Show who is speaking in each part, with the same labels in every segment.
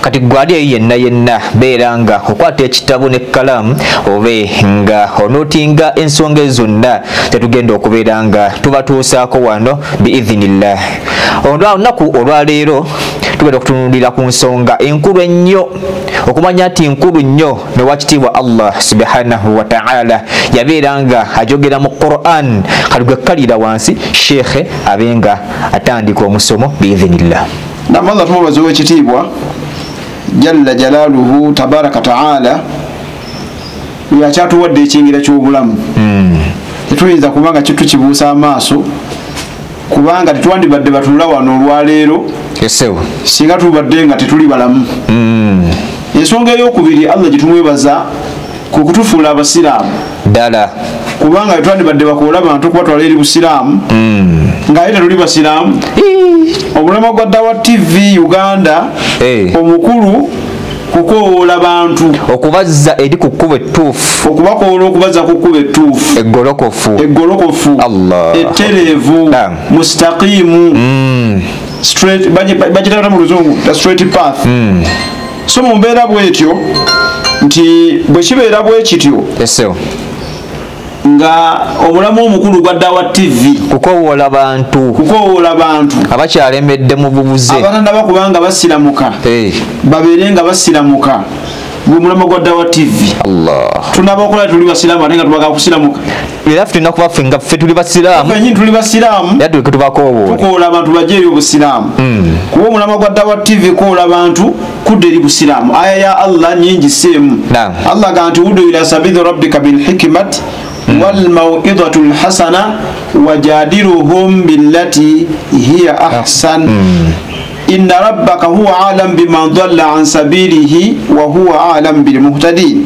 Speaker 1: kati gwali yenna beeranga okwata ekitabo n'ekkalamu obe nga onootinga ensonga zonna tetugenda okubeeranga tubatuusaako wano biidhinillah. Olunaku olwaleero tugenda okutunulira ku nsonga enkulu ennyo okumanya nti nkulu nnyo newakitiibwa Allah subhanahu wa ta'ala yabeeranga ajogera mu Qur'an kali gwe kalira wansi sheikhe abenga atandika omusomo biidhinillah.
Speaker 2: Allah tumubaza ow'ekitiibwa jalla jalaaluhu tabaraka ta'ala yakyatuwadde ekyingira ky'obulamu. Tetuyinza kubanga tukibuusa amaaso kubanga tetwandibadde batulula wano olwaleero singa tubadde nga tetuli balamu. Ensonga ey'okubiri Allah gitumwebaza ku kutufuula abasiraamu
Speaker 1: ddala
Speaker 2: kubanga twandibadde bakoola abantu kubatwala eri busiraamu nga ate tetuli basiraamu. Obulama gwa Dawa TV Uganda omukulu kukoola abantu
Speaker 1: okubazza eri ku kkubo ettuufu,
Speaker 2: okubakoola okubaza ku kkubo ettuufu eggolokofu ettereevu mustaqiimu straight bagitata mu luzungu the straight path. So mu mbeera bwetyo nti bwe kibeera bwe kityo nga omulamu omukulu gwa Dawa TV
Speaker 1: kukowoola abantu abakyalemedde mu bubuze
Speaker 2: abatandaba kubanga basiramuka babeere nga basiramuka gwe mulama gwa Dawa TV. Tunaba okola tuli basiraamu ate nga tubaga kusiramuka
Speaker 1: era tulina kuba ffe nga ffe tuli basiraamu
Speaker 2: fenyini tuli basiraamu
Speaker 1: era tuleke tubakowoola
Speaker 2: tukoola abantu bajje eri obusiraamu kuba omulama gwa Dawa TV koola abantu kudda eri busiraamu. Aya ya Allah nyingi seemu. Allah ga nti udu ila sabili rabbika bilhikmati والموعظة الحسنة وجادلهم بالتي هي أحسن إن ربك هو عالم بمن ضل عن سبيله وهو عالم بالمهتدين.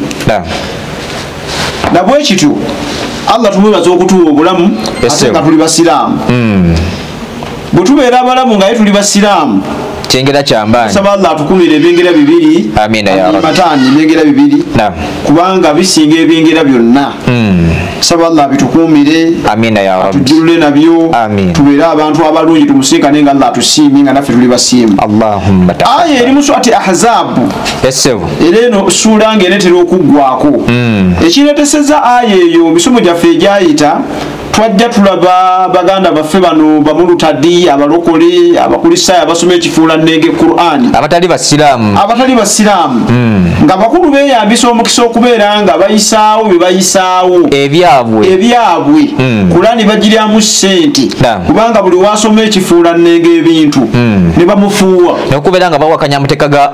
Speaker 2: nabwekityo Allah tumwebaza okutuwa obulamu ate nga tuli basiraamu. Bwe tubeera abalamu nga tuli basiraamu
Speaker 1: kyengera kyambaani
Speaker 2: saba Allah atukumira ebyengera bibiri
Speaker 1: amina ya rabbi
Speaker 2: matani ebyengera bibiri kubanga bisinga ebyengera byonna. Saba Allah bitukumire
Speaker 1: amina ya rabbi
Speaker 2: tujulule nabyo tubeera abantu abalungi tumusinkane nga Allah atusiimye nga naffe tuli basiimu.
Speaker 1: Allahumma ta'ala
Speaker 2: aya eri mu surati Ahzab era eno ssuula ng'ereetera okuggwako ekireetesezza aya eyo misomo gyaffe egyayita twajja tulaba baganda baffe bano bamulutadi abalokole abakulisaayo abasoma ekifuulannenge Qur'ani
Speaker 1: abatali basiraamu nga bakulu beeyambisa omukisa okubeera nga bayisaawo bye bayisaawo ebyabwe Qur'ani bagiryamu ssente kubanga buli wasoma ekifuulannenge ebintu ne bamufuuwa n'okubeera nga bawakanya amateeka ga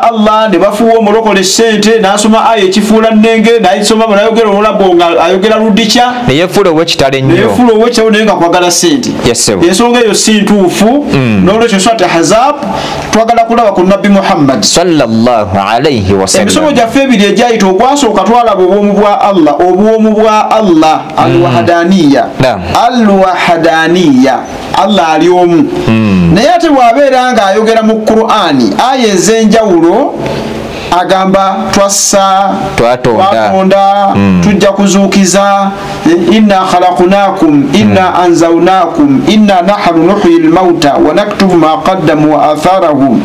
Speaker 1: Allah
Speaker 2: ne bafuuwa omulokole ssente n'asoma aya ekifuulannenge n'ayisoma n'ayogera olulabo nga ayogera luddica
Speaker 1: neyefuula ow'ekitalo
Speaker 2: naye nga kwagala ssente. Ensonga eyo si ntuufu n'olwekyo surati Ahzab twagala kulaba ku Nabbi Muhammad
Speaker 1: sallallahu alayhi wa sallam.
Speaker 2: Emisomo gyaffe ebiri egyayita ogwasooka twalaba obwomu bwa Allah al-wahadaniya Allah ali omu naye ate bw'abeera nga ayogera mu Qur'ani aya ez'enjawulo agamba twatonda tujja kuzuukiza inna khalaqnakum inna anzawnakum inna nahnu nuhyi al-mauta wa naktubu ma qaddamu wa atharahum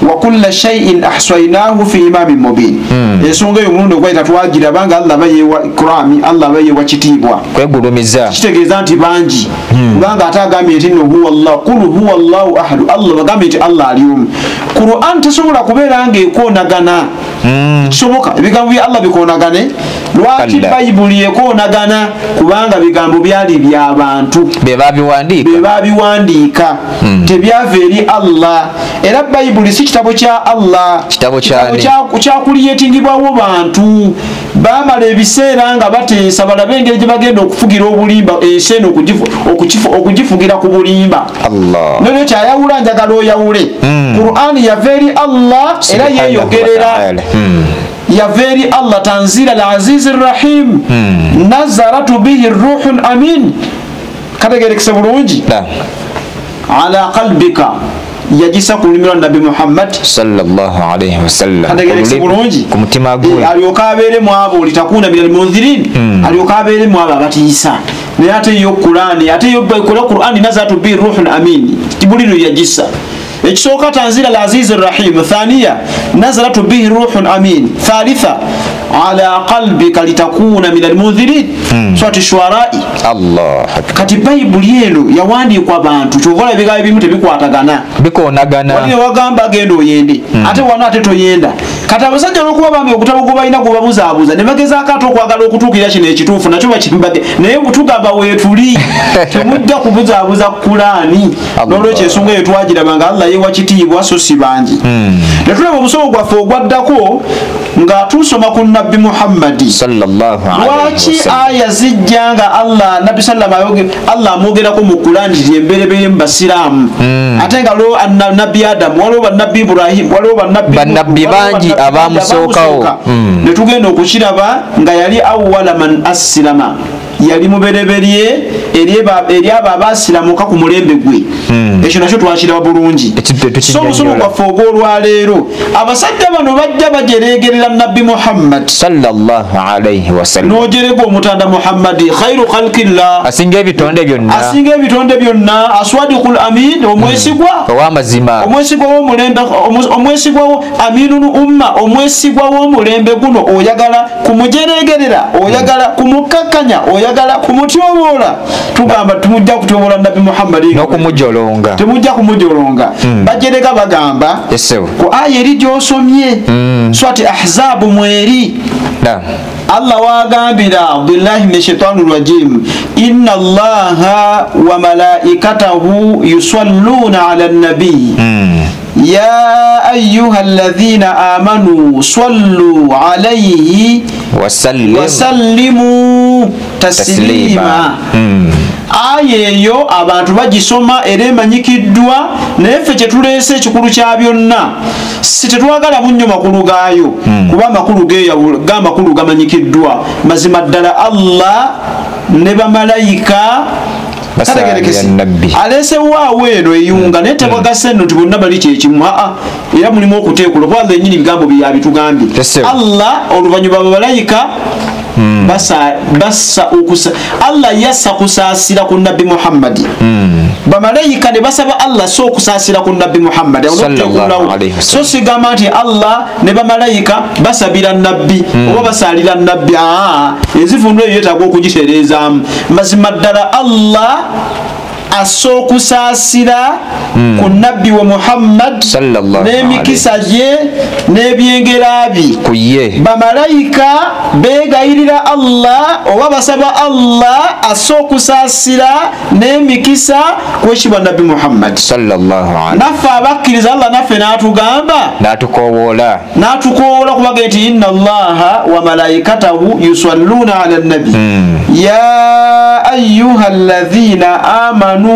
Speaker 2: wa kulla shay'in ahsaynahu fi imamin mubin. Ensonga eyo mulundi ogwayita twagiraba nga Allah bayewa Qur'ani Allah bayewa kitiibwa
Speaker 1: kwegulumiza
Speaker 2: kitegeeza nti bangi kubanga ate agambye nti huwa Allah qul huwa Allahu ahad Allah bagambye nti Allah ali omu. Qur'an tesobola kubeera ng'ekoonagana kisoboka ebigambo bya Allah bikoonagane lwaki Bayibuli ekoonagana kubanga bigambo byali by'abantu
Speaker 1: be
Speaker 2: babiwandiika tebyava eri Allah era Bayibuli si kitabo kya Allah kyakuliyetingibwawo bantu bamala ebiseera nga bateesa balabe engeri gye bagenda okufugira obulimba ensi eno okugifugira ku bulimba nolwekyo kyayawula njagala oyawule Qur'ani yava eri Allah era yeeyogerera yava eri Allah tanzila al-aziz ar-rahim nazaratu bihi ar-ruhul amin kategerekese bulungi ala qalbika yajisa kulimira Nabi Muhammad
Speaker 1: sallallahu alayhi wasallam
Speaker 2: ku mutima gwe alyoka abeere mu abo litakuna bil munzirin alyoka abeere mu abo abatiisa naye ate yo Qur'ani ate yo Qur'ani nazaratu bihi ar-ruhul amin kibulino yajisa ekisooka tanzila al-aziz ar-rahim. Thaniya nazalat bihi ruhun amin. Thalitha ala qalbika litakuna min al-munzirin. Surati Shuara'i. Allah. Kati Bible eno yawandiikwa abantu kyovola ebigambo ebimu tebikwatagana
Speaker 1: bikonagana
Speaker 2: wali wagamba genda oyende ate wana ate toyenda kati abasajja olwokuba bambi okutabo gwe balina gwe babuzaabuza ne bagezaako ate okwagala okutuukira kino ekituufu nakyo bakimbage naye butugamba weetuli temujja kubuzaabuza Kulaani n'olwekyo ensonga eyo twagirabanga Allah yewa kitiibwa so si bangi ne tulaba omusomo gwaffe ogwaddako nga tusoma ku Nabbi Muhammadi sallallahu alaihi wasallam lwaki aya zijjanga Allah Nabbi sallallahu alaihi Allah amwogerako mu Kulaani lyemberebere mu basiraamu ate nga lo Nabbi Adamu waliwo bannabbi Ibrahim waliwo bannabbi bangi abamusookawo ne tugenda okukiraba nga yali awwala man asilama yali mubereberye eri abo abasiramuka ku mulembe gwe ekyo nakyo twakiraba bulungi so omusomo gwaffe ogw'olwaleero abasajja bano bajja bajereegerera Nabbi Muhammad sallallahu alaihi wasallam n'ojerega omutanda Muhammadi khairu khalqillah asinga ebitonde byonna aswadiqul amin omwesigwa ow'amazima omwesigwa w'omulembe omwesigwa aminun umma omwesigwa w'omulembe guno oyagala kumujereegerera oyagala kumukkakkanya oyagala kumutyobola tugamba tumujja kutyobola Nabbi Muhammad n'okumujolonga temujja kumujolonga bajereka bagamba ku aya eri gy'osomye Surati Ahzab mweri Allah wagambira billahi minash shaitanir rajim inna Allaha wa malaikatahu yusalluna ala nabi ya ayyuhalladhina amanu sallu alayhi wa sallimu taslima. Aya eyo abantu bagisoma era emanyikiddwa naye ffe kye tuleese ekikulu kya byonna si tetwagala munnyo makulu gaayo kuba amakulu g'amakulu gamanyikiddwa mazima ddala Allah ne bamalayika aleesewaawo eno eyunga naye tebagase nno nti bonna bali kyekimu era mulimu okuteekula kuba yennyini ebigambo byabitugambye Allah oluvannyuma bamalayika Allah yassa kusaasira ku Nabbi Muhammad bamalayika ne basaba Allah so kusaasira ku Nabbi Muhammad so sigamba nti Allah ne bamalayika basabira Nabbi oba basaalira Nabbi enzivundo eyo yeetaaga okugitereezaamu mazima ddala Allah asookusaasira ku Nabbi wa Muhammad n'emikisa gye n'ebyengera bye bamalayika beegayirira Allah oba basaba Allah asookusaasira n'emikisa kwekibwa Nabbi Muhammad naffe abakkiriza Allah naffe n'atugamba n'atukoowola kubaga nti inna Allaha wa malaikatahu yusalluna ala nabi ya ayyuhalladhina amanu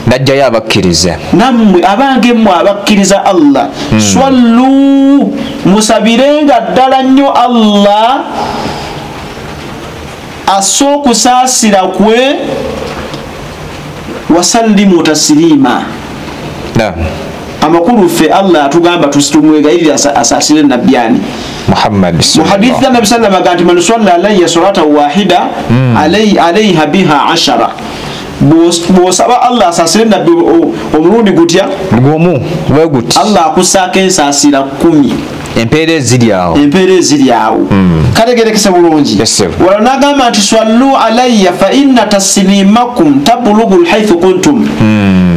Speaker 2: najjayo abakkiriza nammwe abange mmwe abakkiriza Allah swallu musabirenga ddala nnyo Allah asookusaasira kwe wasallimu taslima amakulu ffe Allah atugamba tusitumuwegayirira asaasire nabyani Muhammad mu hadithi ya Nabi sallallahu alaihi wasallam man salla alayya salatan wahida alayha biha 10 bw'osaba Allah asaasire Nabbi omulundi gutya gumu bwe guti Allah akusaako ensaasira 10 empeera eziri awo kategerekese bulungi wala nagamba nti swallu alayya fa inna taslimakum tablughu haythu kuntum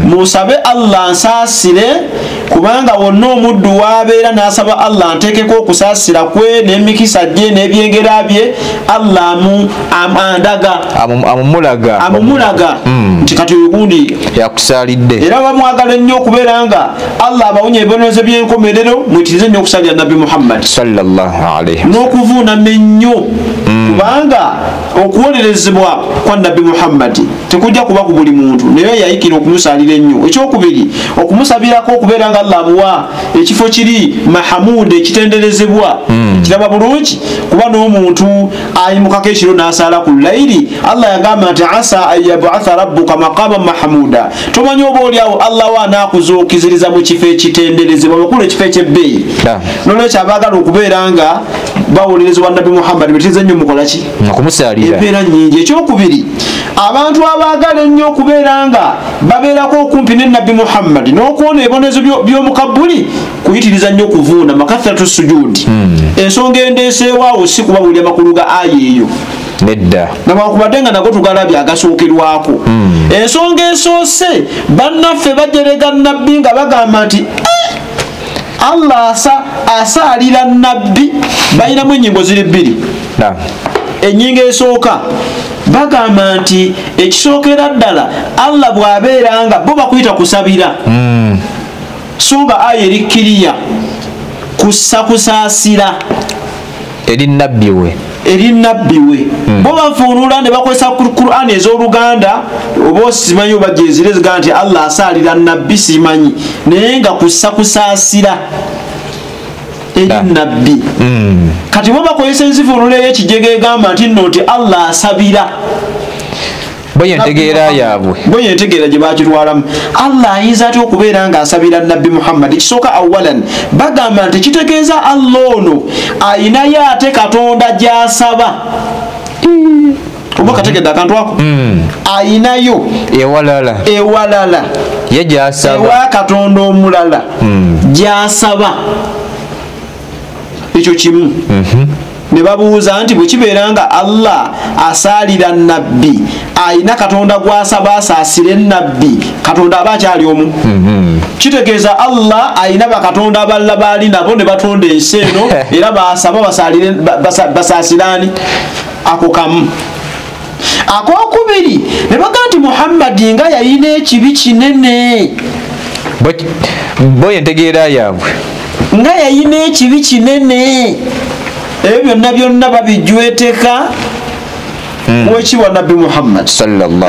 Speaker 2: musabe Allah ansaasire kubanga wonna omuddu wabeera n'asaba Allah anteekeko okusaasira kwe n'emikisa gye n'ebyengera bye Allah amumulaga nti kati ogundi yakusaalidde era bamwagala ennyo okubeera nga Allah abawunya ebibonerezo by'enkomerero mwitirize nnyo okusalira Nabbi Muhammad n'okuvuunama ennyo kubanga okuwolerezebwa kwa Nabbi Muhammad tekujja kuba ku buli muntu naye yayikira okumusaalira ennyo ekyokubiri okumusabirako okubeera nga Allah amuwa ekifo kiri mahamuda ekitenderezebwa kiraba bulungi kuba n'omuntu ayimukako ekiro n'asaala ku layiri Allah yagamba nti asa an yab'atha rabbuka maqama mahmuda tomanyi oba oliawo Allah wanaakuzuukiziriza mu kifo ekitenderezebwa bakulu ekifo ekyebbeeyi nolwekyo abaagala okubeera nga bawolerezebwa Nabbi Muhammad betirize nnyo mukolaki okumusaalira empeera nnyingi ekyokubiri abantu abaagala ennyo okubeera nga babeerako okumpi ne nabbi Muhammad n'okuwona ebibonezo by'omukabuli kuyitiriza nnyo okuvuuna makathratu sujudi. Ensonga endeeseewaawo si kubabuulira makulu ga aya eyo
Speaker 1: nedda
Speaker 2: nabakubadde nga nago tugalabye agasookerwako. Ensonga esoose bannaffe bajerega nabbi nga bagamba nti Allah asaalira nabbi. Balinamu ennyingo ziri bbiri. Ennyingo esooka bagamba nti ekisookera ddala Allah bw'abeera nga bo bakuyita kusabira so nga aya erikkiriya kusaasira
Speaker 1: eri nabbi we bo bavuunula ne bakozesa Qur'an ez'Oluganda oba simanyi oba jezire ziga nti Allah asaalira nabbi simanyi naye nga kusaasira eri nabbi. Kati bo bakozesa enzivuunula ey'ekijega egamba nti nno nti Allah asabira. Bo yentegeera yaabwe
Speaker 2: bo yentegeera gye bakitwalamu. Allah ayinza atya okubeera nga asabira nabbi Muhammad? Ekisooka awalan bagamba nti kitegeeza Allah ono ayinayo ate Katonda gy'asaba. Oba kategedde akantu ako? Ayinayo ewalala
Speaker 1: ye gy'asaba
Speaker 2: ewa Katonda omulala gy'asaba. Ekyo kimu. Ne babuuza nti bwe kibeera nga Allah asaalira nabbi ayina Katonda gw'asaba asaasire nabbi, Katonda aba akyali omu. Kitegeeza Allah ayina bakatonda abalala baali nabo ne batonda ensi eno era basaba basaasiraani. Ako kamu. Akokubiri ne baga nti Muhammadi nga yalina ekibi kinene.
Speaker 1: Bo yentegeera yaabwe
Speaker 2: nga yalina ekibi kinene. Ebyo byonna babijweteka wekibwa nabbi Muhammad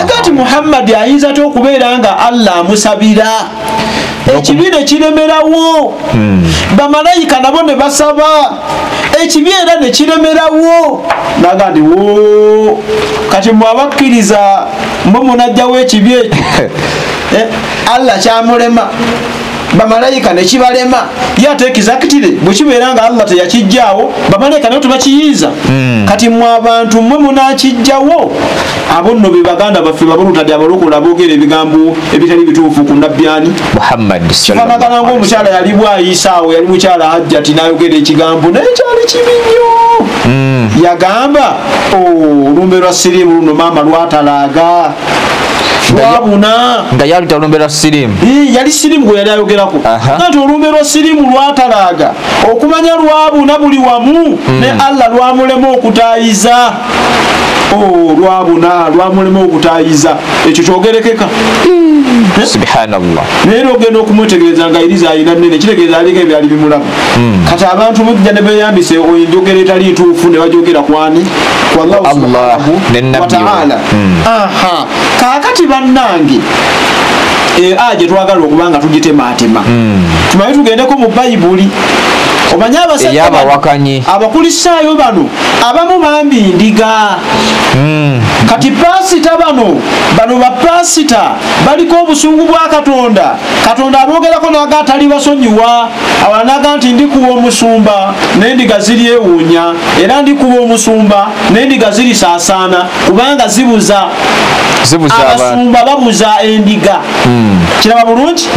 Speaker 2: kati Muhammad ayinza atya okubeera nga Allah amusabira ekibi ne kiremerawo. Bamalayika nabo ne basaba ekibi era ne kiremerawo. Naga nti kati mwe abakkiriza mwe munajjawo ekibi ekyo Allah kyamulema bamalayika ne kibalema ye ate ekizakitire bwe kibeera nga Allah teyakijjaawo bamalayika nabo tebakiyiiza. Kati mwe abantu mwe munakijjawo abo nno be baganda baffe babulutadde abalokola boogera ebigambo ebitali bituufu ku nabbyaani
Speaker 1: Muhammad.
Speaker 2: Kifaanagana ng'omukyala yali bwayisaawo yali mukyala Hajjati n'ayogera ekigambo naye kyali kibi nnyo. Yagamba olumbe lwa siriimu luno maama lwatalaaga lwabuna
Speaker 1: nga yaluta olumbe lwa siriimu
Speaker 2: yali siriimu gwe yali ayogerako nti olumbe lwa siriimu lwatalaaga okumanya lwabuna buli wamu ne Allah lwamulema okutaayiza. Lwabuna lwamulema okutaayiza ekyo kyogerekeka.
Speaker 1: Subhanallah.
Speaker 2: Naye ogenda okumwetegereza nga iriza ayina nnene kitegeeza aliko ebyali bimulaba. Kati abantu mujja ne beeyambise enjogera etali ntuufu ne bajogera kwani ku Allah subhanahu wa ta'ala. Kaakati bannange gye twagala okuba nga tugitemaatema tumanyi tugendeko mu Bayibuli. Omanyi abasajja abakulisaayo bano abamu bambi ndiga. Kati pasita bano bapasita baliko obusungu bwa Katonda. Katonda aboogerako naga atali basonyiwa awanaga nti ndikuwa omusumba n'endiga ziri ewuunya era ndikuwa omusumba n'endiga ziri saasaana kubanga zibuza abasumba babuza endiga. Kiraba bulungi?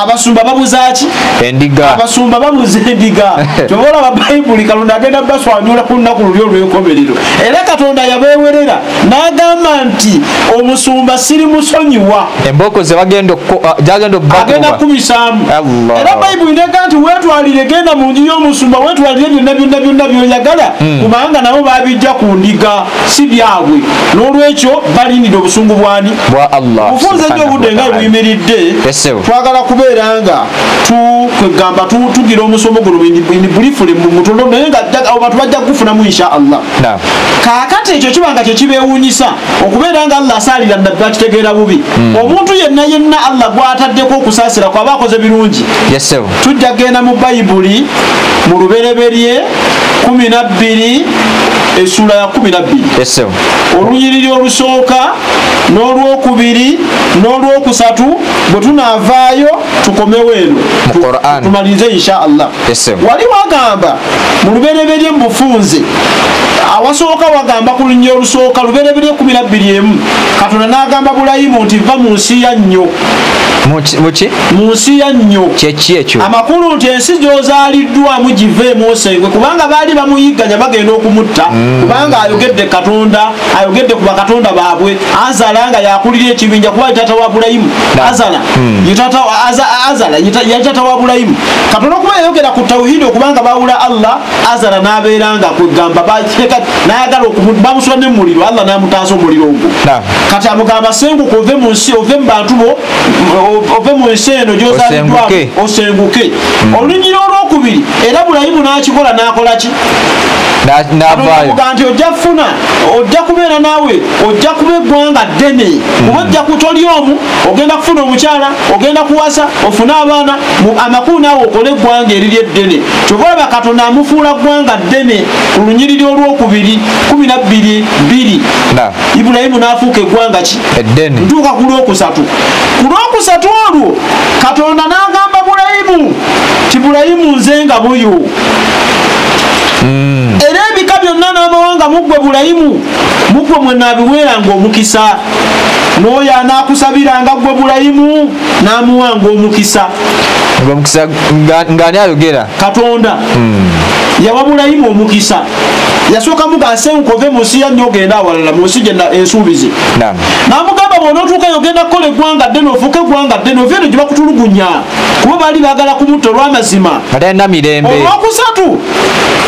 Speaker 2: Abasumba babuza ki?
Speaker 1: Endiga.
Speaker 2: Abasumba babuza endiga. Tobola Bayibuli Katonda agenda baswanyula ku lunaku luli olw'enkomerero. Era Katonda yabeewerera n'agamba nti omusumba siri musonyiwa.
Speaker 1: Emboko ze bagenda
Speaker 2: kubisaamu. Era Bayibuli neega nti weetwalire genda mu nju y'omusumba weetwalire byonna by'oyagala kubanga nabo babijja ku ndiga si byabwe. N'olwekyo balindira obusungu bwani?
Speaker 1: Bwa Allah.
Speaker 2: Bufunze nnyo obudde nga buyimiridde. Twagala kubeera nga kwegamba tugira omusomo guno bulifule mu mutondo naye nga abantu bajja kufunamu insha Allah. Kaakati ekyo kibanga kye kibeewuunyisa okubeera nga Allah asaalira nabbi akitegeera bubi. Omuntu yenna Allah gw'ataddeko okusaasira kwaba akoze birungi. Tujja kgenda mu Bayibuli mu Lubereberye 12 essula ya 12 olunyiriri olusooka n'olwokubiri n'olwokusatu bwe tunaavaayo tukomewo eno tumalirize insha Allah. Wali wagamba mu lubereberye mu bufunze awasooka wagamba ku lunyiriri olusooka lubereberye 12 Katonda n'agamba Bulayimu nti va mu nsi ya nnyo. Mu nsi ya nnyo
Speaker 1: kyeki ekyo
Speaker 2: amakulu nti ensi gy'ozaaliddwamu giveemu osengwe kubanga baali bamuyigganya bagenda okumutta kubanga ayogedde Katonda ayogedde ku bakatonda baabwe. Azala nga yakulira ekibinja kuba yitata wa Bulayimu. Azala yali tata wa Bulayimu. Katonda kuba yayogera ku tawhidi okubanga bawula Allah. Azala n'abeeranga kwegamba n'ayagala bamusula ne mu muliro. Allah n'amutaasa omuliro ogwo. Kati amugamba senguka ove mu nsi ove mu bantu bo ove mu nsi eno gy'ozaaliddwamu osenguke. Olunyiriri olwokubiri era Bulayimu n'akikola n'akola ki? N'avaayo nti ojja kufuna ojja kubeera naawe ojja kuba eggwanga ddene kuba ojja kutoli omu ogenda kufuna omukyala ogenda kuwasa ofune abaana amakulu naawe okole eggwanga eriri eddene. Kyova olaba Katonda amufuula ggwanga ddene ku lunyiriri olwokubiri 12 Ibulayimu n'afuuka eggwanga ki
Speaker 1: eddene.
Speaker 2: Ntuuka ku lwokusatu olwo Katonda n'agamba Bulayimu ti Bulayimu nze nga buyo era ebika byonna n'amawanga muggwe Bulayimu muggwe mwenaabiweeranga omukisa n'oyo anaakusabiranga ggwe Bulayimu n'amuwanga omukisa.
Speaker 1: Omukisa ng'ani ayogera?
Speaker 2: Katonda yawa Bulayimu omukisa. Yasooka mugamba senguka ove mu nsi ya nnyo ogenda awalala mu nsi gye ensuubize. N'amugamba bw'onootuukayo ogenda kukola eggwanga ddene ofuuke eggwanga ddene ove eno gye bakutulugunya kuba baali baagala kumutta olw'amazima. Olwokusatu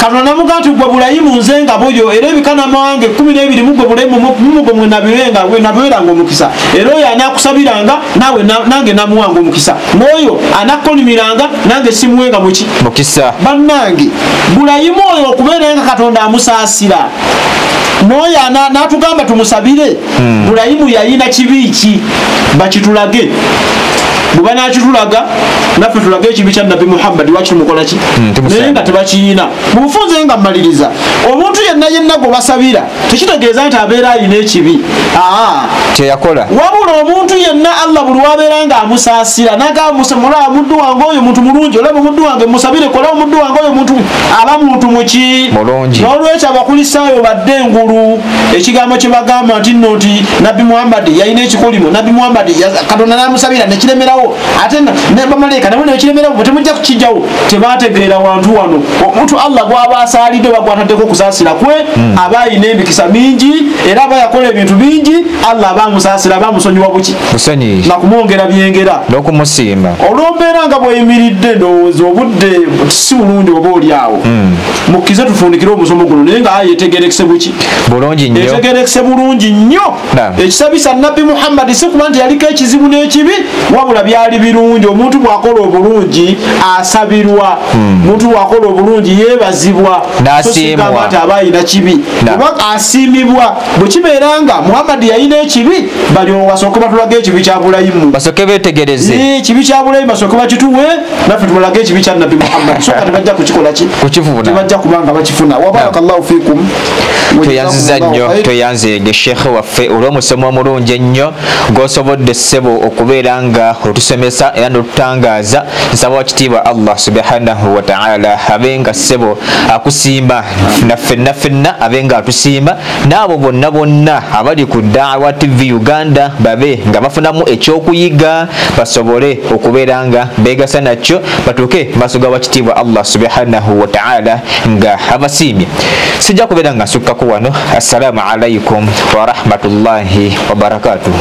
Speaker 2: Katonda n'amugamba nti ggwe Bulayimu nze nga buyo era ebika n'amawanga 12 muggwe Bulayimu mugwe mwenabiweeranga omukisa era oyo anaakusabiranga naawe nange namuwanga omukisa n'oyo anakkolimiranga nange simuwenga muki
Speaker 1: mukisa.
Speaker 2: Bannange Bulayimu oyo okubeera nga Katonda amusaasira n'oyo n'atugamba tumusabire. Bulayimu yalina kibi ki bakitulage bwe nakitulaga naffe tulage ekibi kya Nabbi Muhammad wakimumukola ki naye nga tebakiyina. Mu bufunze nga mmaliriza omuntu yenna gwe basabira tekitegeeza nti abeera alina ekibi
Speaker 1: kyeyakola
Speaker 2: wabula omuntu yenna Allah buli wabeera nga amusaasira nagamusomolaba muddu wange oyo muntu mulungi olaba omuddu wange musabire kola omuddu wange oyo muntu aba muntu muki mulungi. N'olwekyo abakulisaayo badde engulu ekigambo kye bagamba nti nno nti Nabbi Muhammad yalina ekikulimu Nabbi Muhammad Katonda n'amusabira nekiremerawo ate ne bamalayika nabo nekiremerawo temujja kukijjawo tebategeera wantu wano omuntu Allah gw'aba asaalidde bagwataddeko okusaasira kwe aba alina emikisa mingi era aba yakola ebintu bingi Allah aba amusaasira aba amusonyiwa buki nakumwongera byengera
Speaker 1: n'okumusiima.
Speaker 2: Olw'ombeera nga bweyimiridde ndowooza obudde si bulungi oba oli awo mukkize tufundikire omusomo guno naye nga yetegerekese buki
Speaker 1: bulungi nnyo
Speaker 2: yetegerekese bulungi nnyo. Ekisabisa Nabbi Muhammad si kuba nti yaliko ekizibu n'ekibi wabula byali birungi. Omuntu bw'akola obulungi asabirwa omuntu bw'akola obulungi yeebazibwa
Speaker 1: n'asiimibwa
Speaker 2: nti aba alina kibi oba asiimibwa. Bwe kibeera nga Muhammad yalina ekibi balyowo basooke batulage ekibi kya Bulayimu
Speaker 1: basooke beetegereze
Speaker 2: ekibi kya Bulayimu basooke bakituwe naffe tumulage ekibi kya Nabbi Muhammad soka tebajja kukikola ki
Speaker 1: kukifuna
Speaker 2: tebajja kubanga bakifuna. Wa barakallahu fiikum.
Speaker 1: Tweyanziza nnyo tweyanzege Sheikh waffe olw'omusomo omulungi ennyo gw'osobodde ssebo okubeera nga otusomesa era n'otutangaaza. Nsaba wakitiibwa Allah subhanahu wa ta'ala abenga ssebo akusiima ffenna abenga atusiima n'abo bonna abali ku Da'wa TV Uganda babe nga bafunamu ekyokuyiga basobole okubeera nga beegasa nakyo batuuke maaso ga wakitiibwa Allah subhanahu wa ta'ala nga abasiimye. Sijja kubeera nga nsukkaku wano. Assalamu alaikum wa rahmatullahi wa barakatuh.